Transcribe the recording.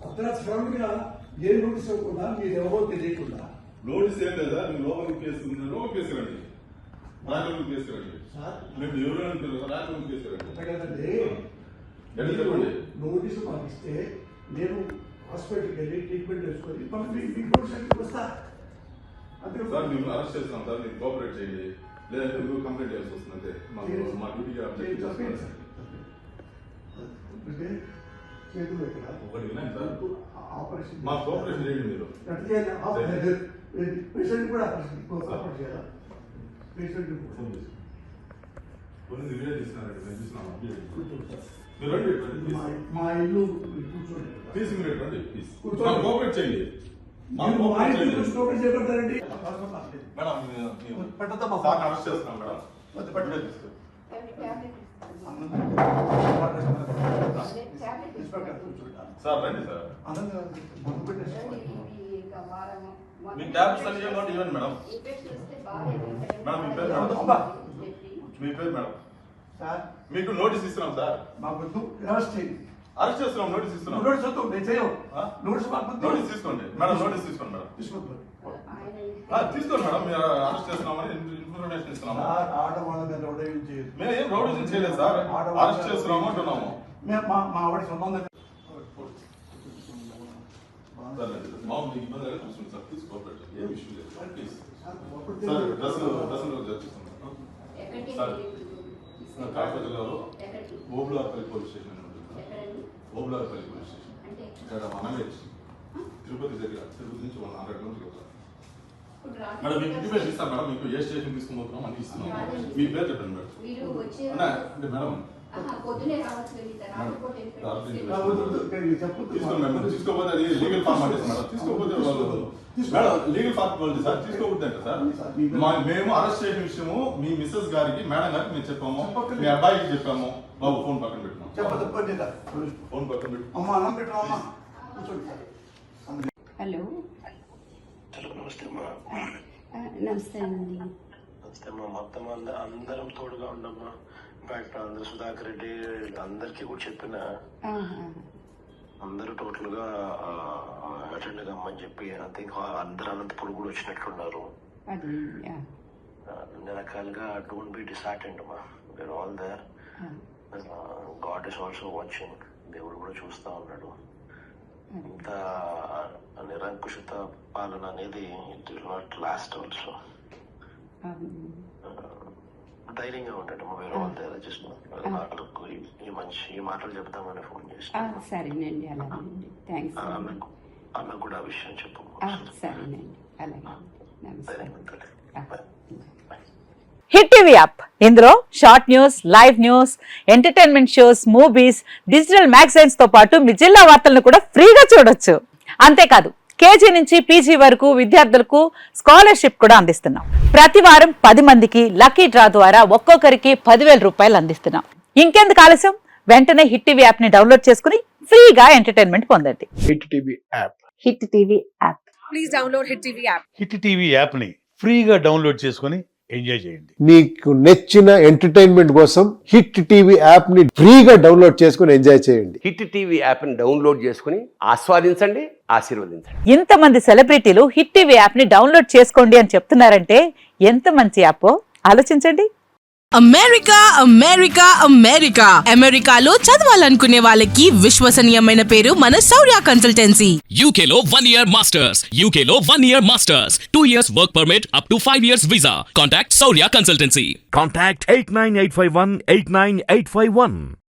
అర్ధరాత్రి సడన్ గా ఏ నోటీస్ ఇవ్వకుండా మీరు ఎవరో తెలియకుండా నోటీస్ ఏం లేదా మీరు లోపలికి కేసుకుంటున్నారు కేసురండి రాజకీయ కేసురండి మేము ఎవరు అంటారు రాజకీయ కేసురండి కదండి చెప్పండి నోటీసు పంపిస్తే నేను హాస్పిటల్కి వెళ్ళి ట్రీట్మెంట్ చేసుకొని మీకు వస్తా అంతే సార్ మేము అరెస్ట్ చేస్తాం సార్ మీరు కోఆపరేట్ చేయండి లేదంటే మీరు కంప్లైంట్ చేయాల్సి వస్తుంది అంతే మా డ్యూటీకి చేతులు ఎక్కడ ఒకటి వినండి సార్ ఆపరేషన్ మా కోఆపరేషన్ చేయండి మీరు పేషెంట్ కూడా ఆపరేషన్ చేయాలా పేషెంట్ కొన్ని వీడియో తీసినారండి మేము చూసినాము మీరు రండి మా ఇల్లు కూర్చోండి తీసి మీరు రండి ప్లీజ్ కోఆపరేట్ చేయండి చేపడతారండి మేడం పెట్టద్దా సార్ అరెస్ట్ చేస్తున్నాం మేడం సార్ రండి సార్ మీ ట్యాబ్స్ అన్ని ఇవ్వండి ఇవ్వండి మేడం మీ పేరు మేడం మీకు నోటీస్ ఇస్తున్నాం సార్ మాకు అరెస్ట్ అరెస్ట్ చేస్తున్నాం నోటీస్ ఇస్తున్నాం నోటీస్ వద్దు నేను చేయను నోటీస్ తీసుకోండి మేడం నోటీస్ తీసుకోండి మేడం తీసుకోండి మేడం మీరు అరెస్ట్ చేస్తున్నామని ఇన్ఫర్మేషన్ ఇస్తున్నాము మేము ఏం రౌడీజం చేయలేదు సార్ అరెస్ట్ చేస్తున్నాము అంటున్నాము మా ఆవిడ సంబంధం మామూలు ఇబ్బంది అయితే చూస్తుంది సార్ ప్లీజ్ కోఆపరేట్ ఏం ఇష్యూ లేదు ప్లీజ్ సార్ డ్రెస్సులు చర్చిస్తున్నాం సార్ కాకప జిల్లాలో ఓబులార్పల్లి పోలీస్ స్టేషన్ అని ఉంటుంది ఓబులార్పల్లి పోలీస్ స్టేషన్ ఇక్కడ మనవేజ్ తిరుపతి దగ్గర తిరుపతి నుంచి 100 కిలోమీటర్లు మేడం మీకు ఇంటిమేషన్ ఇస్తాను మేడం మీకు ఏ స్టేషన్ తీసుకుపోతున్నాం అని ఇస్తున్నాం మీ పేరు చెప్పండి మేడం అంటే మేడం తీసుకోపోతే అది లీగల్ ఫార్మాలిటీస్ మేడం తీసుకోపోతే వాళ్ళు మేడం లీగల్ ఫార్మాలిటీ సార్ తీసుకోకూడదంట సార్ మేము అరెస్ట్ చేసిన విషయము మీ మిస్సెస్ గారికి మేడం గారికి మేము చెప్పాము మీ అబ్బాయికి చెప్పాము బాబు ఫోన్ పక్కన పెట్టినాం ఫోన్ పక్కన పెట్టు హలో నమస్తే అమ్మా. నమస్తే అండి. నమస్తే అమ్మా. మొత్తం అందరం తోడుగా ఉండమ్మా. ఇన్ఫాక్ట్ అందరు సుధాకర్ రెడ్డి అందరికీ కూడా చెప్పిన అందరూ టోటల్ గా అటెండ్ కమ్మని చెప్పి ఐ థింక్ అందరు అనంతపురం కూడా వచ్చినట్లున్నారు. అన్ని రకాలుగా డోంట్ బి డిసార్టెండ్ అమ్మా. We are all there. God is also watching. దేవుడు కూడా చూస్తా ఉన్నాడు. ఇంత నిరంకుశిత పాలన అనేది it will not last also. ధైర్యంగా ఉంటాడు వేరే వాళ్ళ జస్ట్ ఈ మాటలు చెప్తామని ఫోన్ చేసి సరేనండి అలాగేనండి థ్యాంక్స్ అన్నకు కూడా ఆ విషయం చెప్పు. సరేనండి అలాగే నమస్తే. హిట్ టీవీ యాప్ ఇందులో short news, live news, entertainment shows, movies, digital magazines తో పాటు మీ జిల్లా వార్తలను కూడా ఫ్రీగా చూడొచ్చు. అంతేకాదు కేజీ నుంచి పీజీ వరకు విద్యార్థులకు స్కాలర్షిప్ కూడా అందిస్తున్నాం. ప్రతి వారం 10 మందికి లక్కీ డ్రా ద్వారా ఒక్కొక్కరికి 10,000 రూపాయలు అందిస్తున్నాం. ఇంకెందుకు ఆలస్యం, వెంటనే హిట్ టీవీ యాప్ ని డౌన్లోడ్ చేసుకుని ఫ్రీగా ఎంటర్టైన్మెంట్ పొందండి. Hit TV app. Hit TV app. Please download hit TV app. Hit TV app ని ఫ్రీగా డౌన్లోడ్ చేసుకుని ఎంజాయ్ చేయండి. మీకు నచ్చిన ఎంటర్టైన్మెంట్ కోసం హిట్ టీవీ యాప్ ని ఫ్రీగా డౌన్లోడ్ చేసుకుని ఎంజాయ్ చేయండి. హిట్ టీవీ యాప్ ని డౌన్లోడ్ చేసుకుని ఆస్వాదించండి, ఆశీర్వదించండి. ఇంతమంది సెలబ్రిటీలు హిట్ టీవీ యాప్ ని డౌన్లోడ్ చేసుకోండి అని చెప్తున్నారంటే ఎంత మంచి యాప్ ఆలోచించండి. అమెరికా అమెరికా అమెరికా అమెరికాలో చదవాలనుకునే వాళ్ళకి విశ్వసనీయమైన పేరు మన శౌర్య కన్సల్టెన్సీ. UK లో 1 year masters, UK లో 1 year masters, 2 years work permit up to 5 years visa. Contact Saurya Consultancy. Contact 89851 89851.